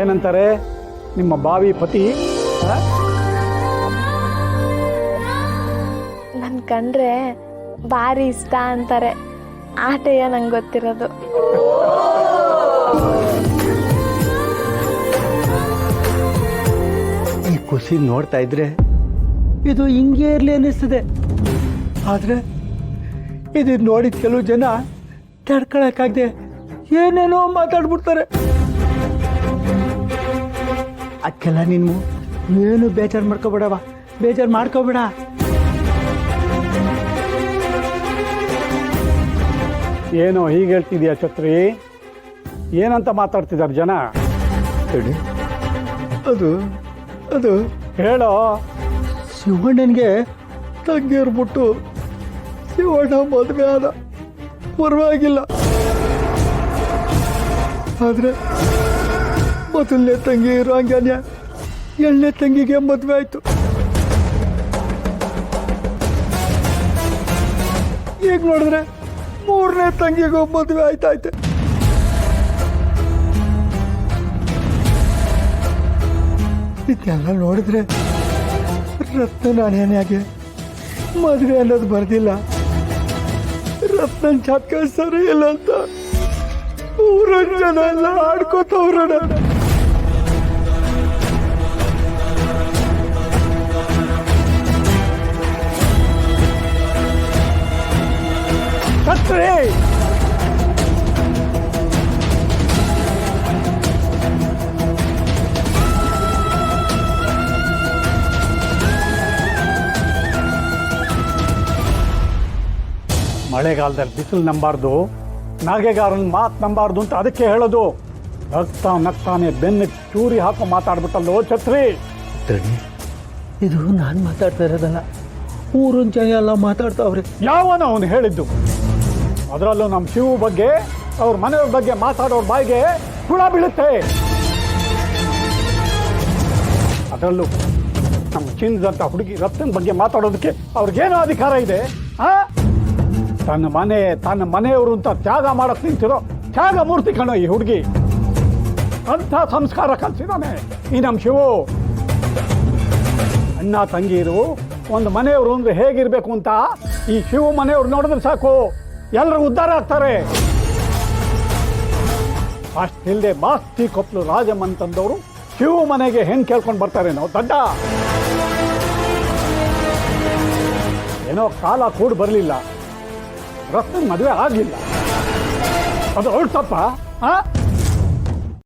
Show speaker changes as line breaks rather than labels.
ಏನಂತಾರೆ ನಿಮ್ಮ ಬಾವಿ ಪತಿ?
ನನ್ ಕಂಡ್ರೆ ಭಾರಿ ಇಷ್ಟ ಅಂತಾರೆ. ಆಟೆಯ ನಂಗೆ ಗೊತ್ತಿರೋದು.
ಈ ಖುಷಿ ನೋಡ್ತಾ ಇದ್ರೆ ಇದು ಹಿಂಗೆ ಇರ್ಲಿ ಅನ್ನಿಸ್ತದೆ. ಆದ್ರೆ ಇದು ನೋಡಿದ ಕೆಲವು ಜನ ತಡ್ಕೊಳಕ್ಕಾಗದೆ ಏನೇನೋ ಮಾತಾಡ್ಬಿಡ್ತಾರೆ. ಅದಕ್ಕೆಲ್ಲ ನೀನು ಏನು ಬೇಜಾರು ಮಾಡ್ಕೋಬೇಡವ, ಬೇಜಾರು ಮಾಡ್ಕೋಬೇಡ.
ಏನೋ ಹೀಗೆ ಹೇಳ್ತಿದ್ಯಾ ಛತ್ರಿ? ಏನಂತ ಮಾತಾಡ್ತಿದ್ದಾರೆ ಜನ?
ಅದು ಅದು
ಹೇಳೋ.
ಶಿವಣ್ಣನಿಗೆ ತಂಗಿರ್ಬಿಟ್ಟು ಶಿವಣ್ಣ ಮದುವೆ ಆದ, ಪರವಾಗಿಲ್ಲ. ಆದ್ರೆ ಮೊದಲನೇ ತಂಗಿ ಇರೋ ಹಂಗನ್ಯ ಎರಡನೇ ತಂಗಿಗೆ ಮದುವೆ ಆಯ್ತು. ಈಗ ನೋಡಿದ್ರೆ ಮೂರನೇ ತಂಗಿಗೂ ಮದುವೆ ಆಯ್ತಾಯ್ತೆ. ಇದೆಲ್ಲ ನೋಡಿದ್ರೆ ರತ್ನ ನಾಣ್ಯನಾಗೆ ಮದುವೆ ಅನ್ನೋದು ಬರ್ದಿಲ್ಲ. ರತ್ನನ್ ಜಾತಕ ಸರಿ ಇಲ್ಲ ಅಂತ ಊರನ್ ಜನ ಎಲ್ಲ ಆಡ್ಕೋತವ್ರಣ.
ಛತ್ರಿ, ಮಳೆಗಾಲದಲ್ಲಿ ಬಿಸಿಲು ನಂಬಾರ್ದು, ನಾಗೆಗಾರನ ಮಾತು ನಂಬಾರ್ದು ಅಂತ ಅದಕ್ಕೆ ಹೇಳೋದು. ರಕ್ತ ನಕ್ತಾನೆ ಬೆನ್ನ ಚೂರಿ ಹಾಕೋ ಮಾತಾಡ್ಬಿಟ್ಟಲ್ಲೋ ಛತ್ರಿ.
ಇದು ನಾನು ಮಾತಾಡ್ತಾ ಇರೋದಲ್ಲ, ಊರಿನ ಜನ ಎಲ್ಲ ಮಾತಾಡ್ತಾವ್ರೆ.
ಯಾವನೋ ಅವನು ಹೇಳಿದ್ದು? ಅದರಲ್ಲೂ ನಮ್ಮ ಶಿವ ಬಗ್ಗೆ, ಅವ್ರ ಮನೆಯವ್ರ ಬಗ್ಗೆ ಮಾತಾಡೋರ ಬಾಯಿಗೆ ಹುಳ ಬೀಳುತ್ತೆ. ಅದರಲ್ಲೂ ನಮ್ಮ ಚಿನ್ನದಂತ ಹುಡುಗಿ ರತ್ನ ಬಗ್ಗೆ ಮಾತಾಡೋದಕ್ಕೆ ಅವ್ರಿಗೇನೋ ಅಧಿಕಾರ ಇದೆ? ತನ್ನ ಮನೆ ತನ್ನ ಮನೆಯವರು ಅಂತ ತ್ಯಾಗ ಮಾಡಕ್ ನಿಂತಿರೋ ತ್ಯಾಗ ಮೂರ್ತಿ ಕಣೋ ಈ ಹುಡುಗಿ. ಅಂಥ ಸಂಸ್ಕಾರ ಕಲಿಸಿದಾನೆ ಈ ನಮ್ಮ ಶಿವು. ಅಣ್ಣ ತಂಗಿರು ಒಂದು ಮನೆಯವರು ಅಂದ್ರೆ ಹೇಗಿರ್ಬೇಕು ಅಂತ ಈ ಶಿವು ಮನೆಯವ್ರು ನೋಡಿದ್ರೆ ಸಾಕು, ಎಲ್ಲರೂ ಉದ್ಧಾರ ಆಗ್ತಾರೆ. ಅಷ್ಟಿಲ್ಲದೆ ಮಾಸ್ತಿ ಕೊಪ್ಪಲು ರಾಜಮಂತಂದವರು ಶಿವು ಮನೆಗೆ ಹೆಣ್ ಕೇಳ್ಕೊಂಡು ಬರ್ತಾರೆ. ನಾವು ದಡ್ಡ ಏನೋ ಕಾಲ ಕೂಡ ಬರಲಿಲ್ಲ, ರತ್ನ ಮದುವೆ ಆಗಲಿಲ್ಲ. ಅದು ಅವ್ರ ತಪ್ಪ?